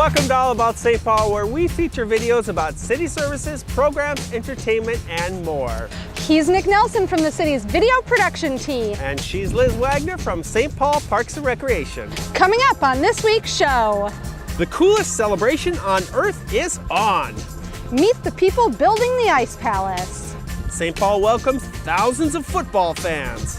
Welcome to All About St. Paul, where we feature videos about city services, programs, entertainment, and more. He's Nick Nelson from the city's video production team. And she's Liz Wagner from St. Paul Parks and Recreation. Coming up on this week's show, the coolest celebration on Earth is on. Meet the people building the Ice Palace. St. Paul welcomes thousands of football fans.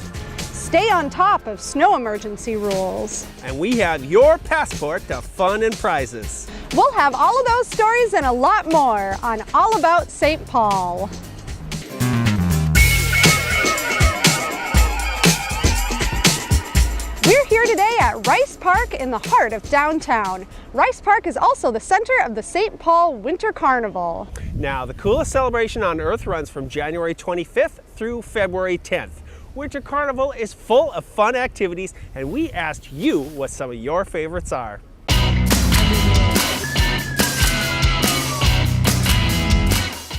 Stay on top of snow emergency rules. And we have your passport to fun and prizes. We'll have all of those stories and a lot more on All About St. Paul. We're here today at Rice Park in the heart of downtown. Rice Park is also the center of the St. Paul Winter Carnival. Now, the coolest celebration on Earth runs from January 25th through February 10th. Winter Carnival is full of fun activities, and we asked you what some of your favorites are.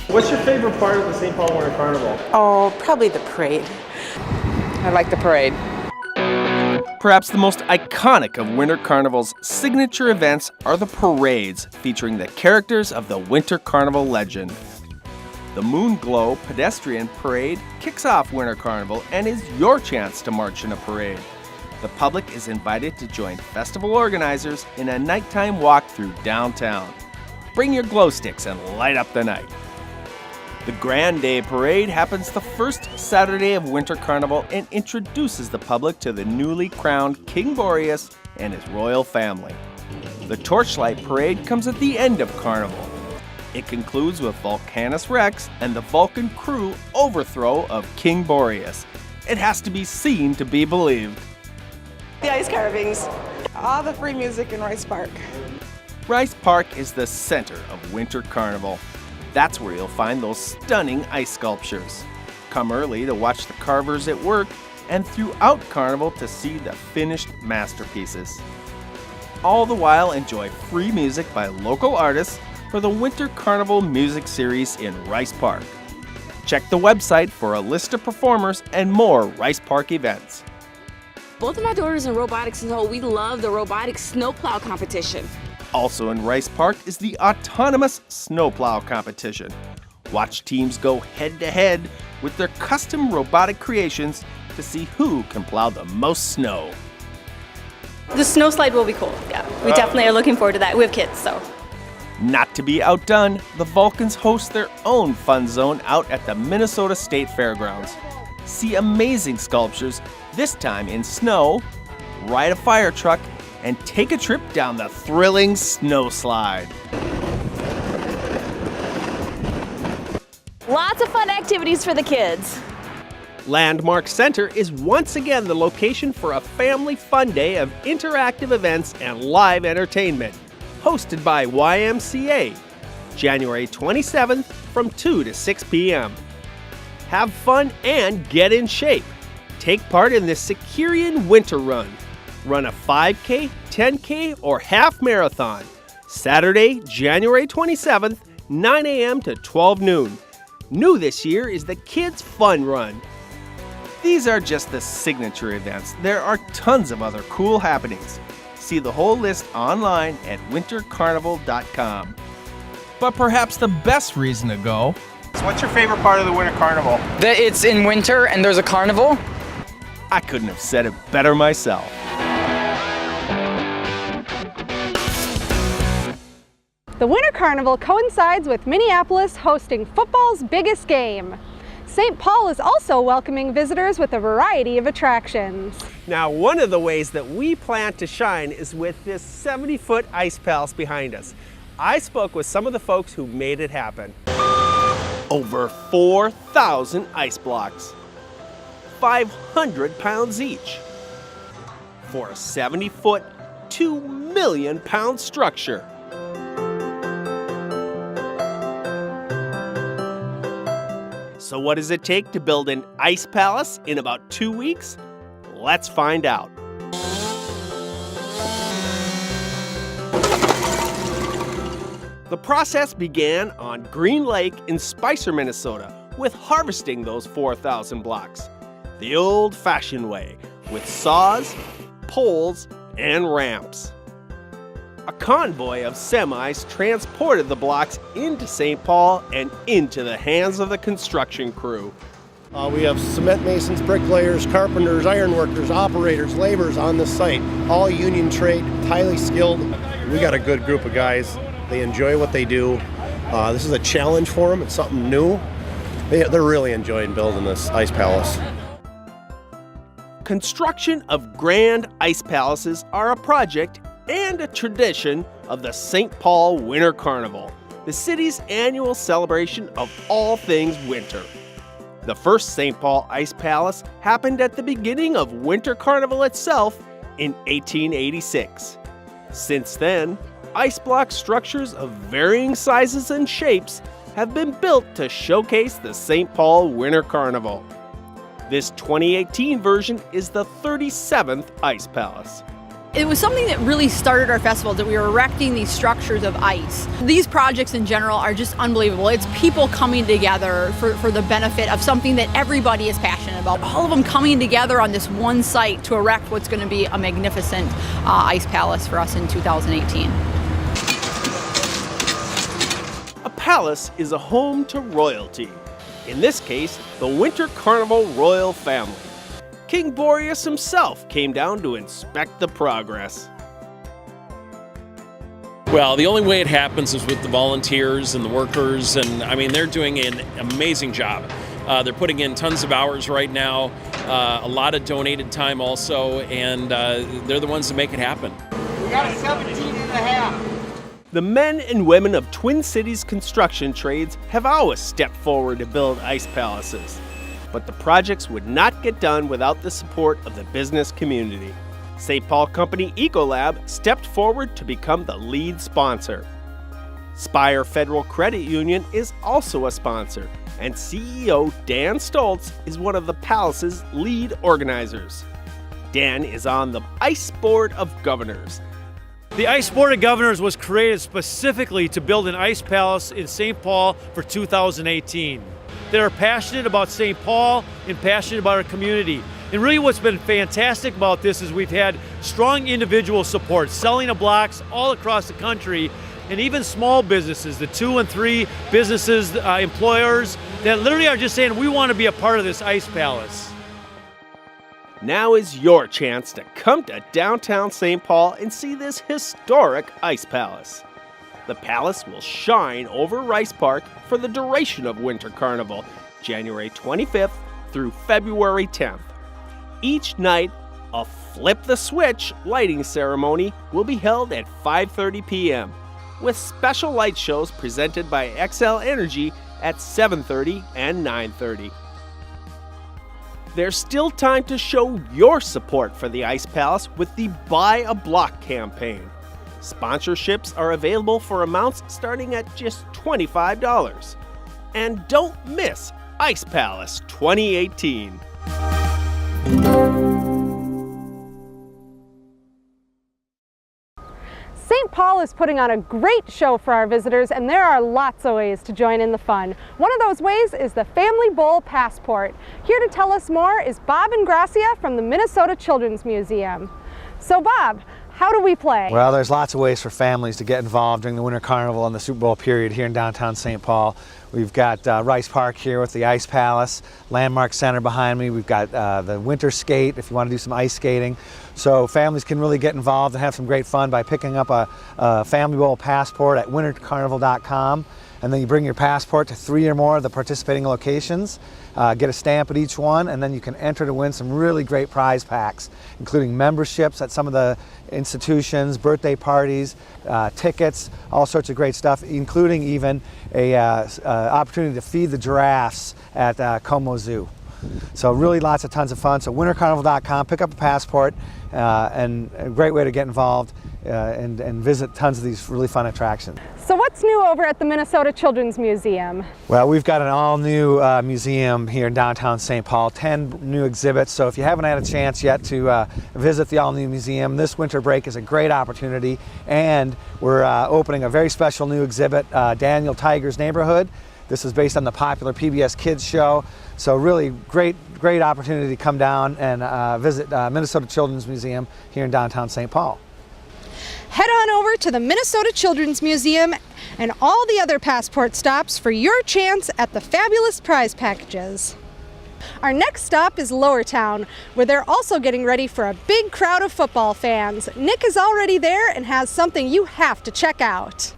What's your favorite part of the St. Paul Winter Carnival? Oh, probably the parade. I like the parade. Perhaps the most iconic of Winter Carnival's signature events are the parades featuring the characters of the Winter Carnival legend. The Moonglow Pedestrian Parade kicks off Winter Carnival and is your chance to march in a parade. The public is invited to join festival organizers in a nighttime walk through downtown. Bring your glow sticks and light up the night. The Grand Day Parade happens the first Saturday of Winter Carnival and introduces the public to the newly crowned King Boreas and his royal family. The Torchlight Parade comes at the end of Carnival. It concludes with Volcanus Rex and the Vulcan crew overthrow of King Boreas. It has to be seen to be believed. The ice carvings, all the free music in Rice Park. Rice Park is the center of Winter Carnival. That's where you'll find those stunning ice sculptures. Come early to watch the carvers at work and throughout Carnival to see the finished masterpieces. All the while enjoy free music by local artists for the Winter Carnival Music Series in Rice Park. Check the website for a list of performers and more Rice Park events. Both of my daughters in robotics, and so we love the robotics snowplow competition. Also in Rice Park is the autonomous snowplow competition. Watch teams go head-to-head with their custom robotic creations to see who can plow the most snow. The snow slide will be cool, yeah. We definitely are looking forward to that. We have kids, so. Not to be outdone, the Vulcans host their own fun zone out at the Minnesota State Fairgrounds. See amazing sculptures, this time in snow, ride a fire truck, and take a trip down the thrilling snow slide. Lots of fun activities for the kids. Landmark Center is once again the location for a family fun day of interactive events and live entertainment. Hosted by YMCA, January 27th from 2 to 6 p.m. Have fun and get in shape. Take part in the Securian Winter Run. Run a 5K, 10K, or half marathon. Saturday, January 27th, 9 a.m. to 12 noon. New this year is the Kids Fun Run. These are just the signature events. There are tons of other cool happenings. See the whole list online at wintercarnival.com. But perhaps the best reason to go. So what's your favorite part of the Winter Carnival? That it's in winter and there's a carnival. I couldn't have said it better myself. The Winter Carnival coincides with Minneapolis hosting football's biggest game. St. Paul is also welcoming visitors with a variety of attractions. Now, one of the ways that we plan to shine is with this 70-foot ice palace behind us. I spoke with some of the folks who made it happen. Over 4,000 ice blocks, 500 pounds each, for a 70-foot, 2 million pound structure. So what does it take to build an ice palace in about 2 weeks? Let's find out. The process began on Green Lake in Spicer, Minnesota, with harvesting those 4,000 blocks. The old-fashioned way, with saws, poles, and ramps. A convoy of semis transported the blocks into St. Paul and into the hands of the construction crew. We have cement masons, bricklayers, carpenters, ironworkers, operators, laborers on the site, all union trade, highly skilled. We got a good group of guys. They enjoy what they do. This is a challenge for them. It's something new. They're really enjoying building this ice palace. Construction of grand ice palaces are a project and a tradition of the St. Paul Winter Carnival, the city's annual celebration of all things winter. The first St. Paul Ice Palace happened at the beginning of Winter Carnival itself in 1886. Since then, ice block structures of varying sizes and shapes have been built to showcase the St. Paul Winter Carnival. This 2018 version is the 37th Ice Palace. It was something that really started our festival, that we were erecting these structures of ice. These projects in general are just unbelievable. It's people coming together for the benefit of something that everybody is passionate about. All of them coming together on this one site to erect what's going to be a magnificent ice palace for us in 2018. A palace is a home to royalty. In this case, the Winter Carnival royal family. King Boreas himself came down to inspect the progress. Well, the only way it happens is with the volunteers and the workers, and I mean, they're doing an amazing job. They're putting in tons of hours right now, a lot of donated time also, and they're the ones that make it happen. We got a 17.5. The men and women of Twin Cities construction trades have always stepped forward to build ice palaces. But the projects would not get done without the support of the business community. St. Paul company Ecolab stepped forward to become the lead sponsor. Spire Federal Credit Union is also a sponsor, and CEO Dan Stoltz is one of the palace's lead organizers. Dan is on the Ice Board of Governors. The Ice Board of Governors was created specifically to build an ice palace in St. Paul for 2018. That are passionate about St. Paul and passionate about our community. And really what's been fantastic about this is we've had strong individual support, selling of blocks all across the country, and even small businesses, the 2 and 3 businesses, employers, that literally are just saying, we want to be a part of this ice palace. Now is your chance to come to downtown St. Paul and see this historic ice palace. The palace will shine over Rice Park for the duration of Winter Carnival, January 25th through February 10th. Each night, a Flip the Switch lighting ceremony will be held at 5:30 p.m., with special light shows presented by XL Energy at 7:30 and 9:30. There's still time to show your support for the Ice Palace with the Buy a Block campaign. Sponsorships are available for amounts starting at just $25. And don't miss Ice Palace 2018. St. Paul is putting on a great show for our visitors, and there are lots of ways to join in the fun. One of those ways is the Family Bowl Passport. Here to tell us more is Bob Ingracia from the Minnesota Children's Museum. So Bob, how do we play? Well, there's lots of ways for families to get involved during the Winter Carnival and the Super Bowl period here in downtown St. Paul. We've got Rice Park here with the Ice Palace, Landmark Center behind me. We've got the Winter Skate if you want to do some ice skating. So families can really get involved and have some great fun by picking up a Family Bowl Passport at wintercarnival.com. And then you bring your passport to 3 or more of the participating locations, get a stamp at each one, and then you can enter to win some really great prize packs, including memberships at some of the institutions, birthday parties, tickets, all sorts of great stuff, including even a opportunity to feed the giraffes at Como Zoo. So really tons of fun. So wintercarnival.com, pick up a passport, and a great way to get involved and visit tons of these really fun attractions. So what's new over at the Minnesota Children's Museum? Well, we've got an all-new museum here in downtown St. Paul, 10 new exhibits. So if you haven't had a chance yet to visit the all-new museum, this winter break is a great opportunity. And we're opening a very special new exhibit, Daniel Tiger's Neighborhood. This is based on the popular PBS Kids show. So really great opportunity to come down and visit Minnesota Children's Museum here in downtown St. Paul. Head on over to the Minnesota Children's Museum and all the other Passport stops for your chance at the fabulous prize packages. Our next stop is Lowertown, where they're also getting ready for a big crowd of football fans. Nick is already there and has something you have to check out.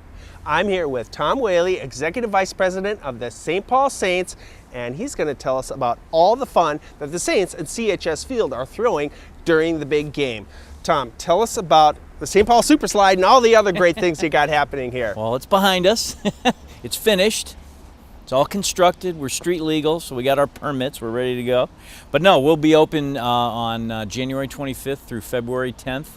I'm here with Tom Whaley, Executive Vice President of the St. Paul Saints, and he's going to tell us about all the fun that the Saints at CHS Field are throwing during the big game. Tom, tell us about the St. Paul Super Slide and all the other great things you got happening here. Well, it's behind us. It's finished. It's all constructed. We're street legal, so we got our permits. We're ready to go. But no, we'll be open on January 25th through February 10th.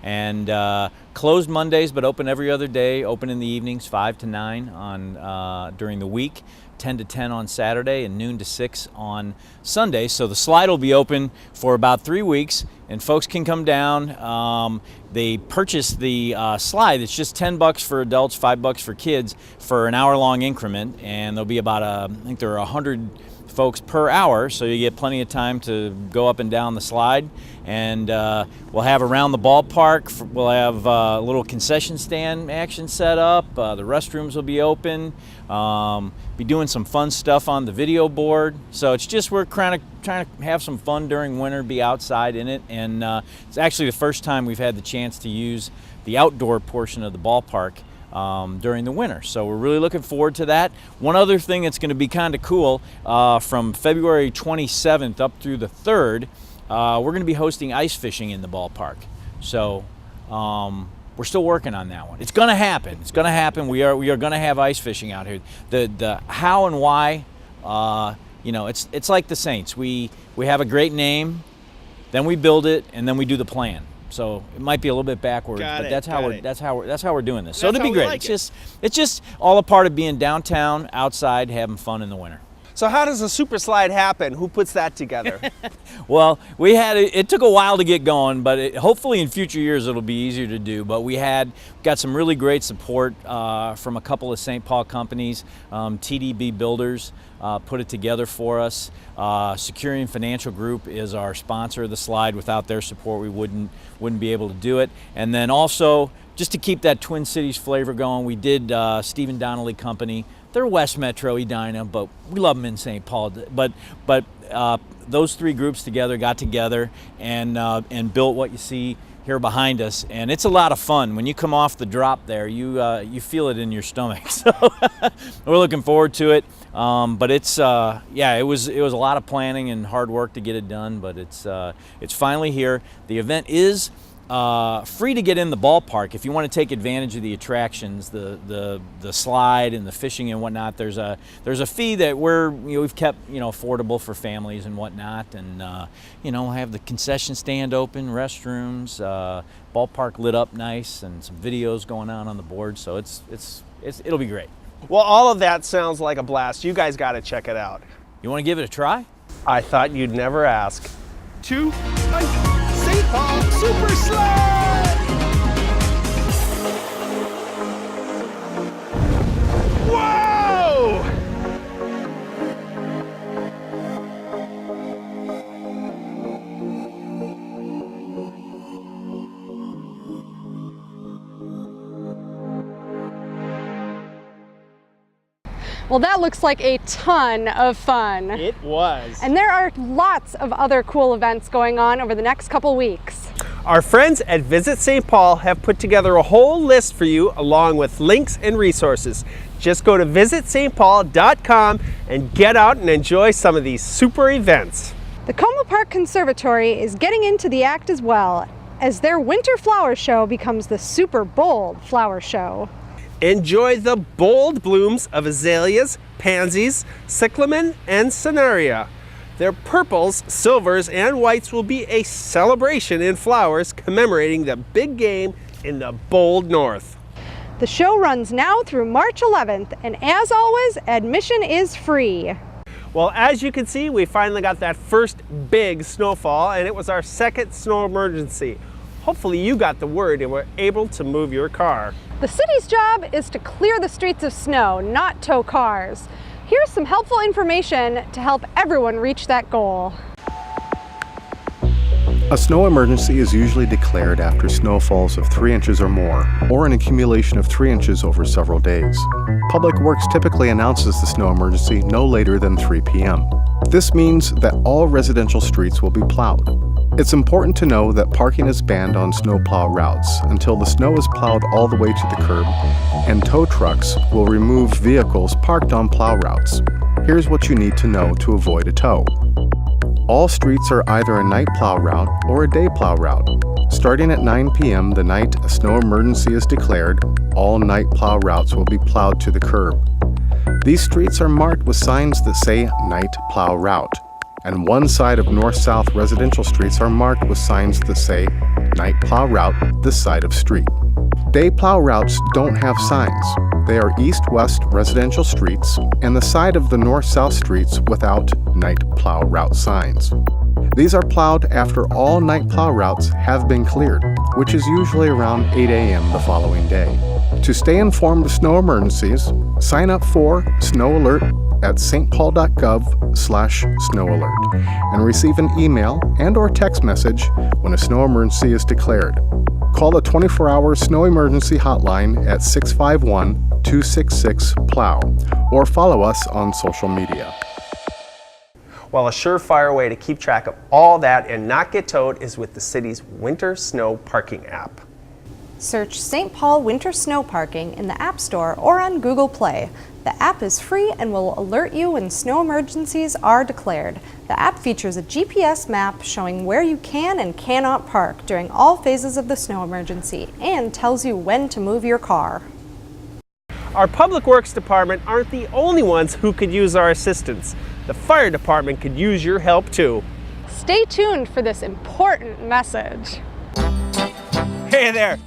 And closed Mondays, but open every other day, open in the evenings, 5 to 9 during the week, 10 to 10 on Saturday, and noon to 6 on Sunday. So the slide will be open for about 3 weeks, and folks can come down. They purchase the slide. It's just $10 for adults, $5 for kids for an hour-long increment, and there'll be about, I think there are 100 folks per hour, so you get plenty of time to go up and down the slide. And we'll have around the ballpark, we'll have a little concession stand action set up. The restrooms will be open. Be doing some fun stuff on the video board. So it's just we're trying to have some fun during winter, be outside in it. And it's actually the first time we've had the chance to use the outdoor portion of the ballpark during the winter. So we're really looking forward to that. One other thing that's going to be kind of cool, from February 27th up through the 3rd, we're going to be hosting ice fishing in the ballpark. So we're still working on that one. It's going to happen. It's going to happen. We are going to have ice fishing out here. The how and why, you know, it's like the Saints. We have a great name, then we build it, and then we do the plan. So it might be a little bit backwards, but that's how we're doing this. So it'll be great. It's just all a part of being downtown, outside, having fun in the winter. So how does a super slide happen? Who puts that together? Well, it took a while to get going, but hopefully in future years it'll be easier to do. But we got some really great support from a couple of St. Paul companies. TDB Builders put it together for us. Securian Financial Group is our sponsor of the slide. Without their support, we wouldn't be able to do it. And then also, just to keep that Twin Cities flavor going, we did Stephen Donnelly Company. They're West Metro, Edina, but we love them in St. Paul. But those three groups got together and built what you see here behind us, and it's a lot of fun. When you come off the drop there, you feel it in your stomach. So we're looking forward to it. But it's it was a lot of planning and hard work to get it done. But it's finally here. The event is free to get in the ballpark. If you want to take advantage of the attractions, the slide and the fishing and whatnot, there's a fee that we've kept affordable for families and whatnot, and have the concession stand open, restrooms, ballpark lit up nice, and some videos going on the board. So it'll be great. Well, all of that sounds like a blast. You guys got to check it out. You want to give it a try? I thought you'd never ask. To St. Paul Super Slide! Whoa! Well, that looks like a ton of fun. It was. And there are lots of other cool events going on over the next couple weeks. Our friends at Visit St. Paul have put together a whole list for you along with links and resources. Just go to visitstpaul.com and get out and enjoy some of these super events. The Como Park Conservatory is getting into the act as well, as their winter flower show becomes the Super Bold Flower Show. Enjoy the bold blooms of azaleas, pansies, cyclamen, and cenaria. Their purples, silvers, and whites will be a celebration in flowers commemorating the big game in the bold north. The show runs now through March 11th, and as always, admission is free. Well, as you can see, we finally got that first big snowfall, and it was our second snow emergency. Hopefully you got the word and were able to move your car. The city's job is to clear the streets of snow, not tow cars. Here's some helpful information to help everyone reach that goal. A snow emergency is usually declared after snowfalls of 3 inches or more, or an accumulation of 3 inches over several days. Public Works typically announces the snow emergency no later than 3 p.m. This means that all residential streets will be plowed. It's important to know that parking is banned on snowplow routes until the snow is plowed all the way to the curb, and tow trucks will remove vehicles parked on plow routes. Here's what you need to know to avoid a tow. All streets are either a night plow route or a day plow route. Starting at 9 p.m. the night a snow emergency is declared, all night plow routes will be plowed to the curb. These streets are marked with signs that say Night Plow Route, and one side of north-south residential streets are marked with signs that say Night Plow Route this side of street. Day plow routes don't have signs. They are east-west residential streets and the side of the north-south streets without Night Plow Route signs. These are plowed after all night plow routes have been cleared, which is usually around 8 a.m. the following day. To stay informed of snow emergencies, sign up for Snow Alert at stpaul.gov/snowalert and receive an email and/or text message when a snow emergency is declared. Call the 24-hour snow emergency hotline at 651-266-PLOW or follow us on social media. Well, a surefire way to keep track of all that and not get towed is with the city's winter snow parking app. Search St. Paul Winter Snow Parking in the App Store or on Google Play. The app is free and will alert you when snow emergencies are declared. The app features a GPS map showing where you can and cannot park during all phases of the snow emergency and tells you when to move your car. Our Public Works Department aren't the only ones who could use our assistance. The fire department could use your help too. Stay tuned for this important message. Hey there,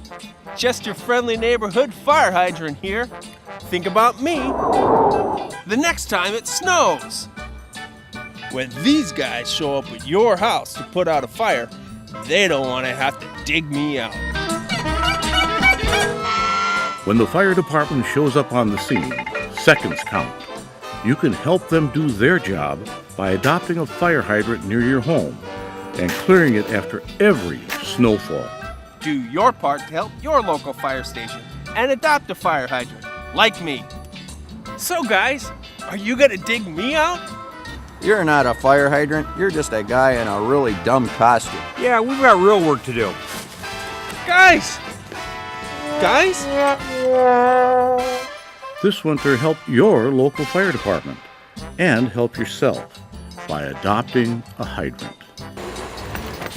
just your friendly neighborhood fire hydrant here. Think about me the next time it snows. When these guys show up at your house to put out a fire, they don't want to have to dig me out. When the fire department shows up on the scene, seconds count. You can help them do their job by adopting a fire hydrant near your home and clearing it after every snowfall. Do your part to help your local fire station and adopt a fire hydrant, like me. So guys, are you gonna dig me out? You're not a fire hydrant, you're just a guy in a really dumb costume. Yeah, we've got real work to do. Guys! This winter, help your local fire department and help yourself by adopting a hydrant.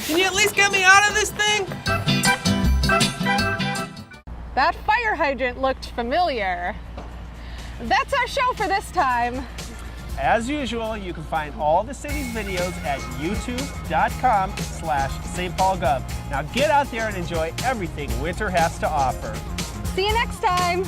Can you at least get me out of this thing? That fire hydrant looked familiar. That's our show for this time. As usual, you can find all the city's videos at youtube.com/stpaulgov. Now get out there and enjoy everything winter has to offer. See you next time.